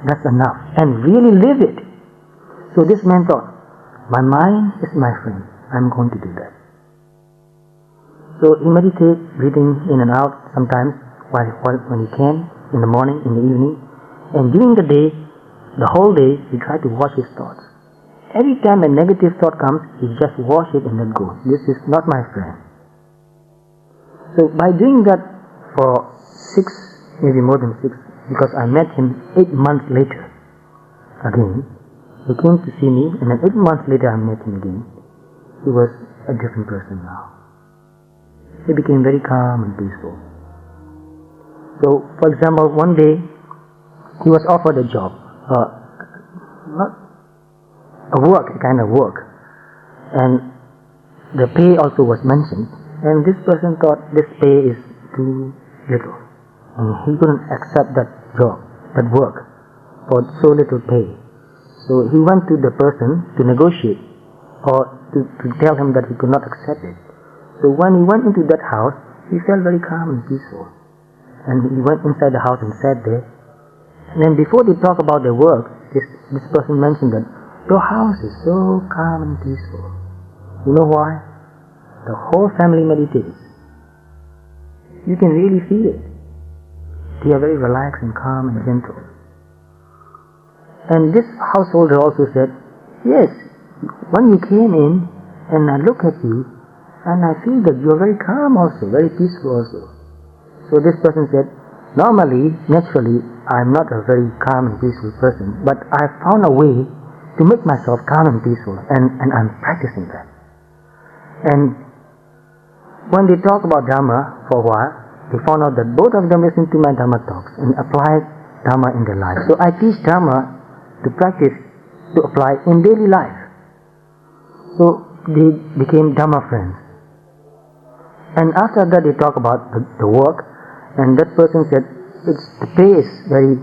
That's enough. And really live it. So this man thought, my mind is my friend. I'm going to do that. So he meditates, breathing in and out sometimes when he can, in the morning, in the evening. And during the day, the whole day, he tried to watch his thoughts. Every time a negative thought comes, he just watch it and let go. This is not my friend. So by doing that for 6, maybe more than 6, because I met him 8 months later, again, he came to see me, and then 8 months later I met him again. He was a different person now. He became very calm and peaceful. So, for example, one day, he was offered a job, a kind of work, and the pay also was mentioned, and this person thought this pay is too little, and he couldn't accept that job, that work, for so little pay. So he went to the person to negotiate, or to tell him that he could not accept it. So when he went into that house, he felt very calm and peaceful, and he went inside the house and sat there. And then before they talk about their work, this person mentioned that your house is so calm and peaceful. You know why? The whole family meditates. You can really feel it. They are very relaxed and calm and gentle. And this householder also said, yes, when you came in and I look at you and I feel that you are very calm also, very peaceful also. So this person said, normally, naturally, I am not a very calm and peaceful person, but I have found a way to make myself calm and peaceful, and I'm practicing that. And when they talk about Dhamma for a while, they found out that both of them listened to my Dhamma talks and applied Dhamma in their life. So I teach Dhamma to practice, to apply in daily life. So they became Dhamma friends. And after that they talk about the work, and that person said, the pay is very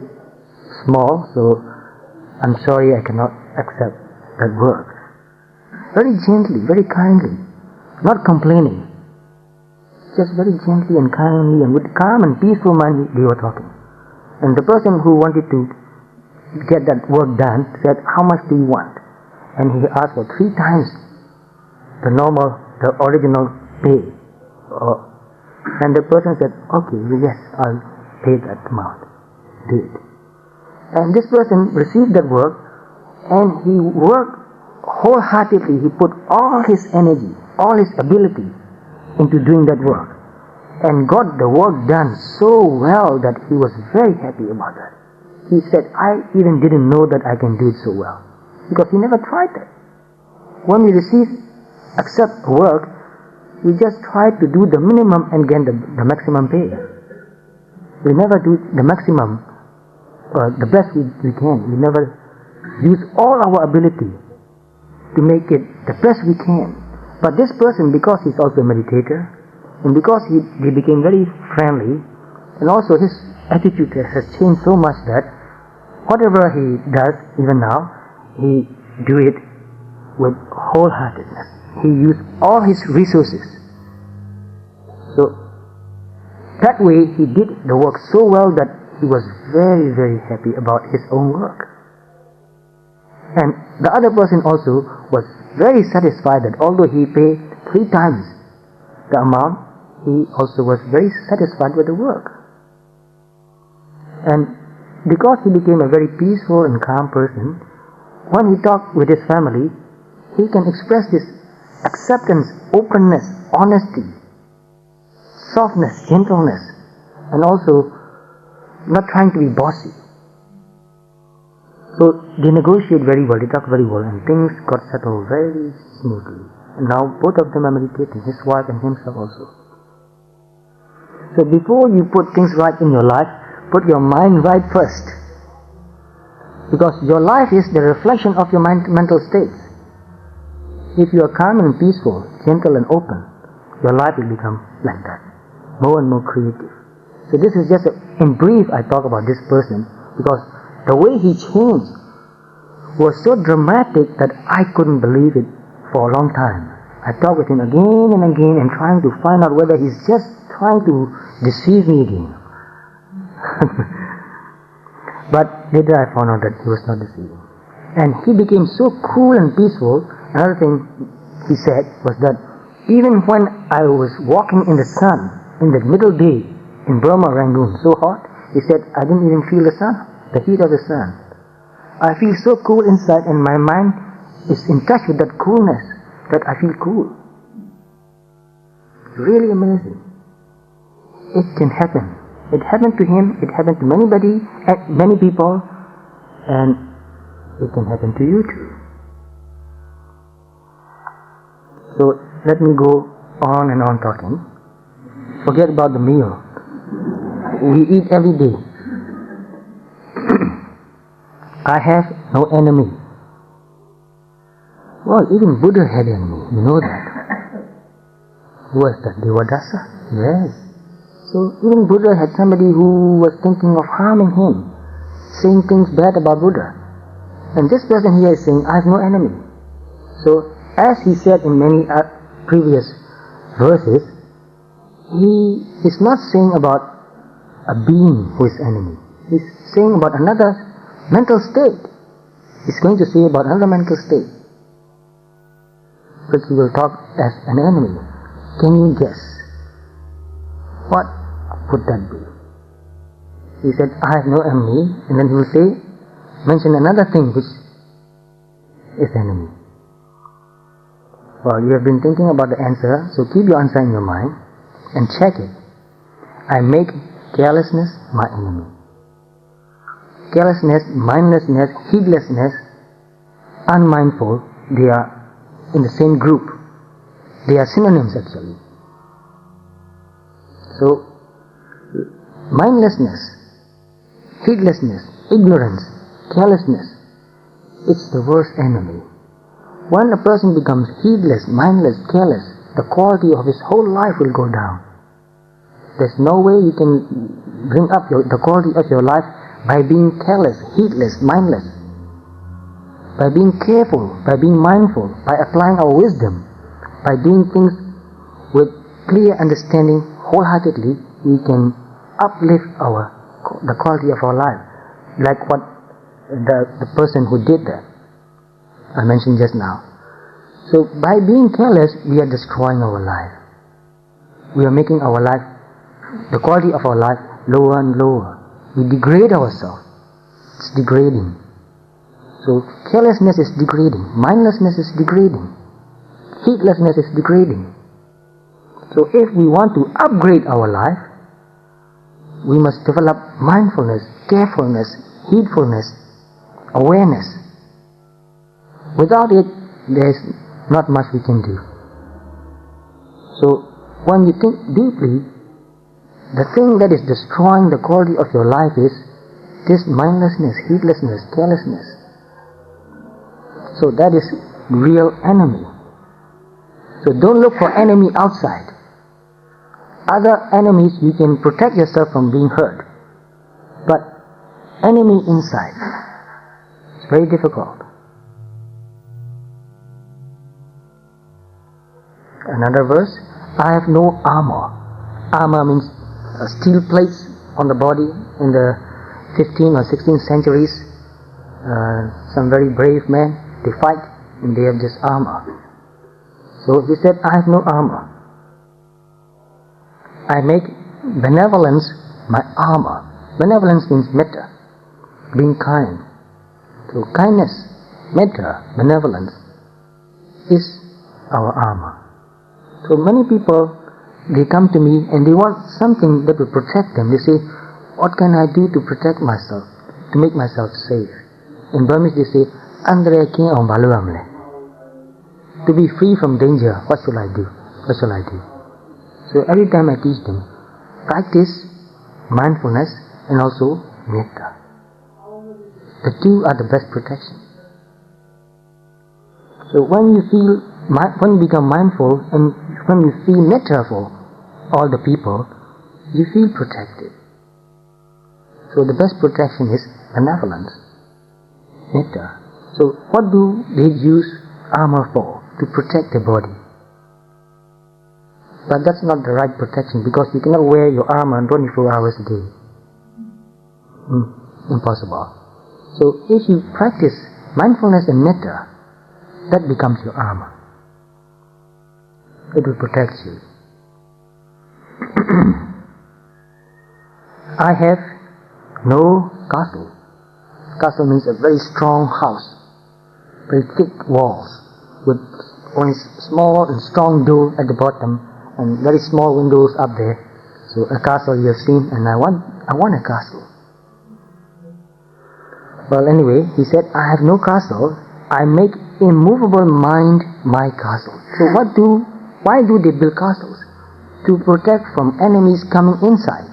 small, so I'm sorry I cannot accept that work. Very gently, very kindly, not complaining. just very gently and kindly and with calm and peaceful mind they were talking. And the person who wanted to get that work done said, how much do you want? And he asked for 3 times the original pay. And the person said, okay, yes, I'll pay that amount. Do it. And this person received that work, and he worked wholeheartedly. He put all his energy, all his ability into doing that work, and got the work done so well that he was very happy about that. He said, I even didn't know that I can do it so well, because he never tried that. When we accept work, we just try to do the minimum and get the maximum pay. We never do the maximum, the best we can. We never use all our ability to make it the best we can. But this person, because he's also a meditator, and because he became very friendly, and also his attitude has changed so much that whatever he does, even now, he do it with wholeheartedness. He used all his resources. So that way he did the work so well that he was very, very happy about his own work. And the other person also was very satisfied that although he paid 3 times the amount, he also was very satisfied with the work. And because he became a very peaceful and calm person, when he talked with his family, he can express this acceptance, openness, honesty, softness, gentleness, and also not trying to be bossy. So they negotiate very well, they talk very well, and things got settled very smoothly. And now both of them are meditating, his wife and himself also. So before you put things right in your life, put your mind right first. Because your life is the reflection of your mental states. If you are calm and peaceful, gentle and open, your life will become like that, more and more creative. So this is just in brief I talk about this person, because the way he changed was so dramatic that I couldn't believe it for a long time. I talked with him again and again and trying to find out whether he's just trying to deceive me again. But later I found out that he was not deceiving. And he became so cool and peaceful. Another thing he said was that even when I was walking in the sun, in the middle day, in Burma, Rangoon, so hot, he said, I didn't even feel the sun, the heat of the sun. I feel so cool inside, and my mind is in touch with that coolness, that I feel cool. Really amazing. It can happen. It happened to him, it happened to many people, and it can happen to you too. So let me go on and on talking. Forget about the meal. We eat every day. I have no enemy. Well, even Buddha had enemy, you know that. Who was that? Devadasa? Yes. So even Buddha had somebody who was thinking of harming him, saying things bad about Buddha. And this person here is saying, I have no enemy. So as he said in many previous verses, he is not saying about a being who is enemy. He's saying about another mental state. He's going to say about another mental state, which he will talk as an enemy. Can you guess? What would that be? He said, I have no enemy, and then he will say, mention another thing which is enemy. Well, you have been thinking about the answer, so keep your answer in your mind and check it. I make carelessness my enemy. Carelessness, mindlessness, heedlessness, unmindful, they are in the same group. They are synonyms actually. So, mindlessness, heedlessness, ignorance, carelessness, it's the worst enemy. When a person becomes heedless, mindless, careless, the quality of his whole life will go down. There's no way you can bring up the quality of your life by being careless, heedless, mindless. By being careful, by being mindful, by applying our wisdom, by doing things with clear understanding wholeheartedly, we can uplift the quality of our life, like what the person who did that I mentioned just now. So by being careless, we are destroying our life. We are making our life, the quality of our life, lower and lower. We degrade ourselves. It's degrading. So carelessness is degrading. Mindlessness is degrading. Heedlessness is degrading. So if we want to upgrade our life, we must develop mindfulness, carefulness, heedfulness, awareness. Without it, there is not much we can do. So when you think deeply, the thing that is destroying the quality of your life is this mindlessness, heedlessness, carelessness. So that is real enemy. So don't look for enemy outside. Other enemies, you can protect yourself from being hurt. But enemy inside, it's very difficult. Another verse, I have no armor. Armor means steel plates on the body. In the 15th or 16th centuries, some very brave men, they fight and they have this armor. So he said, I have no armor. I make benevolence my armor. Benevolence means metta, being kind. So kindness, metta, benevolence is our armor. So many people, they come to me and they want something that will protect them. They say, what can I do to protect myself, to make myself safe? In Burmese they say, to be free from danger, what should I do? What shall I do? So every time I teach them, practice mindfulness and also metta. The two are the best protection. So when you become mindful and when you feel metta for all the people, you feel protected. So the best protection is benevolence, metta. So what do they use armor for? To protect the body. But that's not the right protection, because you cannot wear your armor 24 hours a day. Impossible. So if you practice mindfulness and metta, that becomes your armor. It will protect you. I have no castle. Castle means a very strong house, very thick walls, with only small and strong door at the bottom and very small windows up there. So a castle you have seen, and I want a castle. Well, anyway, he said, I have no castle. I make immovable mind my castle. So why do they build castles? To protect from enemies coming inside.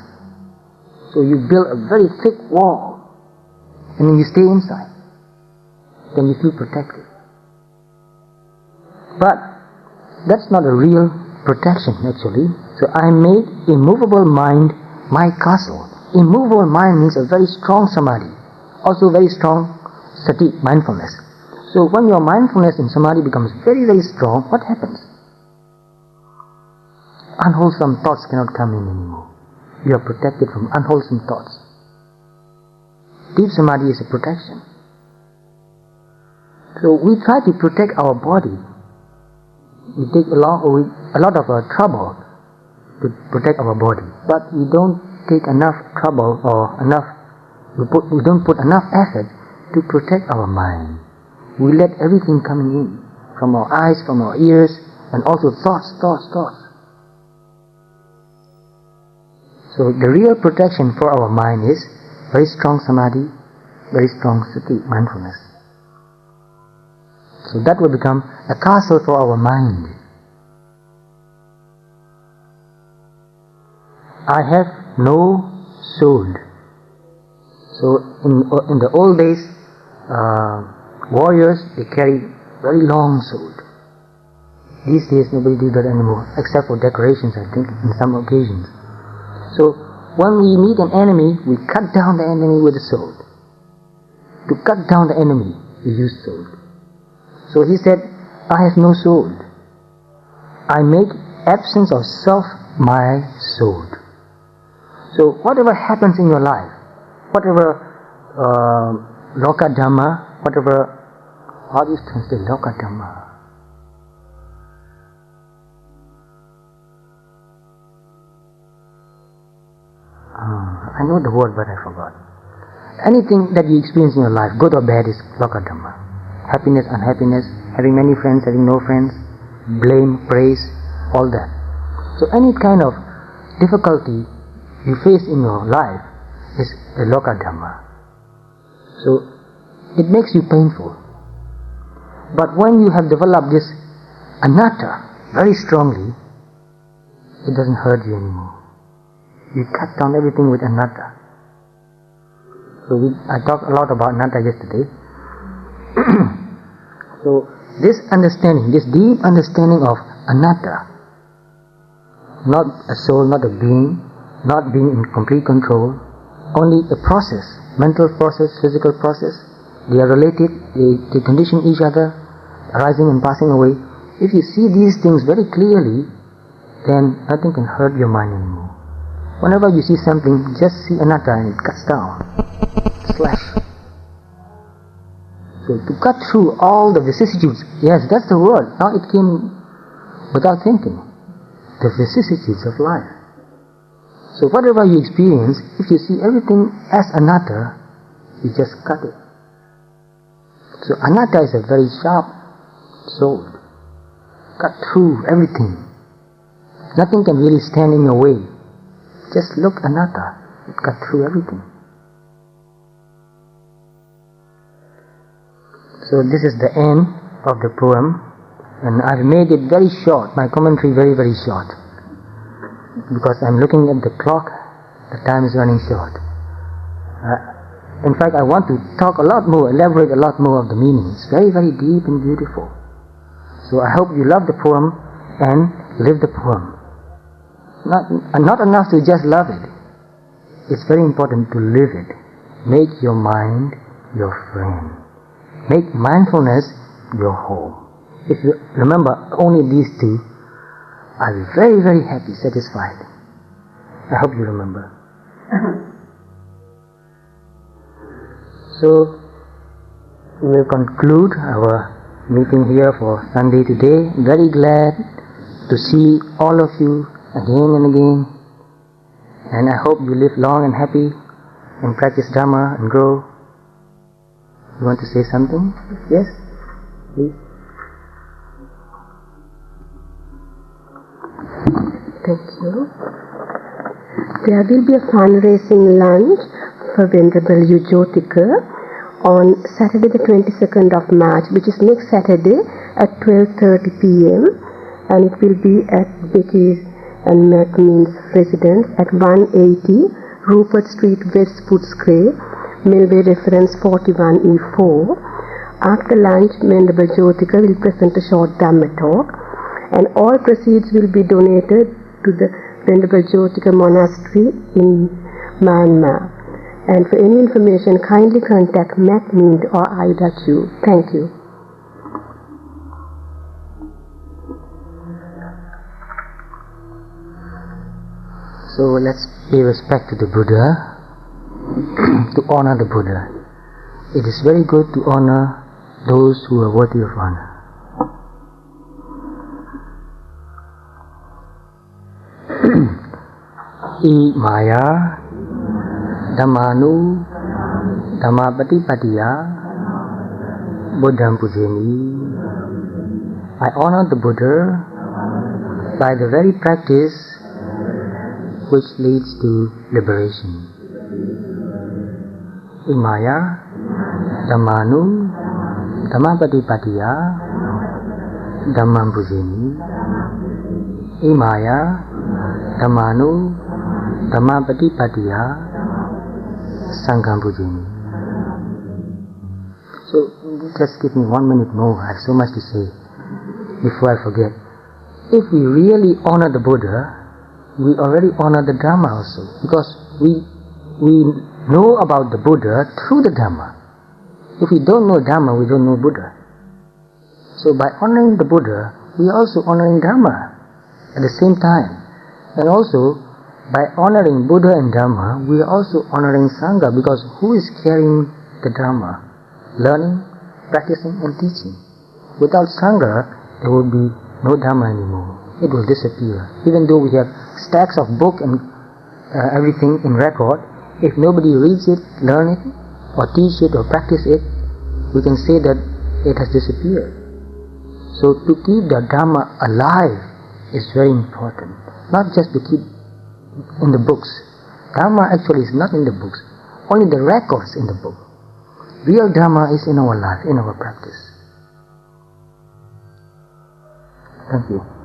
So you build a very thick wall and then you stay inside. Then you feel protected. But that's not a real protection actually. So I made immovable mind my castle. Immovable mind means a very strong samadhi. Also very strong sati, mindfulness. So when your mindfulness and samadhi becomes very, very strong, what happens? Unwholesome thoughts cannot come in anymore. You are protected from unwholesome thoughts. Deep samadhi is a protection. So we try to protect our body. We take a lot of trouble to protect our body, but we don't take enough trouble we don't put enough effort to protect our mind. We let everything coming in from our eyes, from our ears, and also thoughts. So the real protection for our mind is very strong samadhi, very strong sati, mindfulness. So that will become a castle for our mind. I have no sword. So in the old days, warriors, they carry very long sword. These days nobody do that anymore, except for decorations, I think, in some occasions. So when we meet an enemy, we cut down the enemy with a sword. To cut down the enemy, we use sword. So he said, I have no sword. I make absence of self, my soul. So whatever happens in your life, whatever loka dhamma, whatever, how do you translate loka dhamma? I know the word but I forgot. Anything that you experience in your life, good or bad, is loka dhamma. Happiness, unhappiness, having many friends, having no friends, blame, praise, all that. So any kind of difficulty you face in your life is a loka dhamma. So it makes you painful. But when you have developed this anatta very strongly, it doesn't hurt you anymore. You cut down everything with anatta. So I talked a lot about anatta yesterday. So this understanding, this deep understanding of anatta, not a soul, not a being, not being in complete control, only a process, mental process, physical process. They are related, they condition each other, arising and passing away. If you see these things very clearly, then nothing can hurt your mind anymore. Whenever you see something, just see anatta and it cuts down. Slash. So to cut through all the vicissitudes, yes, that's the word. Now it came without thinking. The vicissitudes of life. So whatever you experience, if you see everything as anatta, you just cut it. So anatta is a very sharp sword. Cut through everything. Nothing can really stand in your way. Just look anatta, it cut through everything. So this is the end of the poem, and I've made it very short, my commentary very, very short, because I'm looking at the clock, the time is running short. In fact, I want to talk a lot more, elaborate a lot more of the meaning. It's very, very deep and beautiful. So I hope you love the poem and live the poem. Not enough to just love it. It's very important to live it. Make your mind your friend. Make mindfulness your home. If you remember only these two, I'll be very, very happy, satisfied. I hope you remember. So, we will conclude our meeting here for Sunday today. Very glad to see all of you again and again, and I hope you live long and happy and practice Dhamma and grow. You want to say something? Yes? Please. Thank you. There will be a fundraising lunch for Venerable U Jotika on Saturday the 22nd of March, which is next Saturday at 12:30 p.m. and it will be at Becky's and Macmeans residence at 180 Rupert Street, West Footscray, Millway reference 41E4. After lunch, Venerable Jotika will present a short Dhamma talk, and all proceeds will be donated to the Venerable Jotika Monastery in Myanmar. And for any information, kindly contact Macmeans or Ida Chu. Thank you. So let's pay respect to the Buddha, to honor the Buddha. It is very good to honor those who are worthy of honor. I Maya Dhammanu Dhammapatipatiya Buddham Pujeni. I honor the Buddha by the very practice which leads to liberation. Imaya Dhammanu Dhammapatipatiya Dhammam Pujeni. Imaya Dhammanu Dhammapatipatiya Sangham Pujeni. So just give me 1 minute more. I have so much to say before I forget. If we really honor the Buddha, we already honor the Dhamma also, because we know about the Buddha through the Dhamma. If we don't know Dhamma, we don't know Buddha. So by honoring the Buddha, we are also honoring Dhamma. at the same time. And also, by honoring Buddha and Dharma, we are also honoring Sangha, because who is carrying the Dharma? Learning, practicing and teaching. Without Sangha, there will be no Dharma anymore. It will disappear. Even though we have stacks of book and everything in record, if nobody reads it, learn it, or teach it, or practice it, we can say that it has disappeared. So to keep the Dharma alive is very important. Not just to keep in the books. Dharma actually is not in the books. Only the records in the book. Real Dharma is in our life, in our practice. Thank you.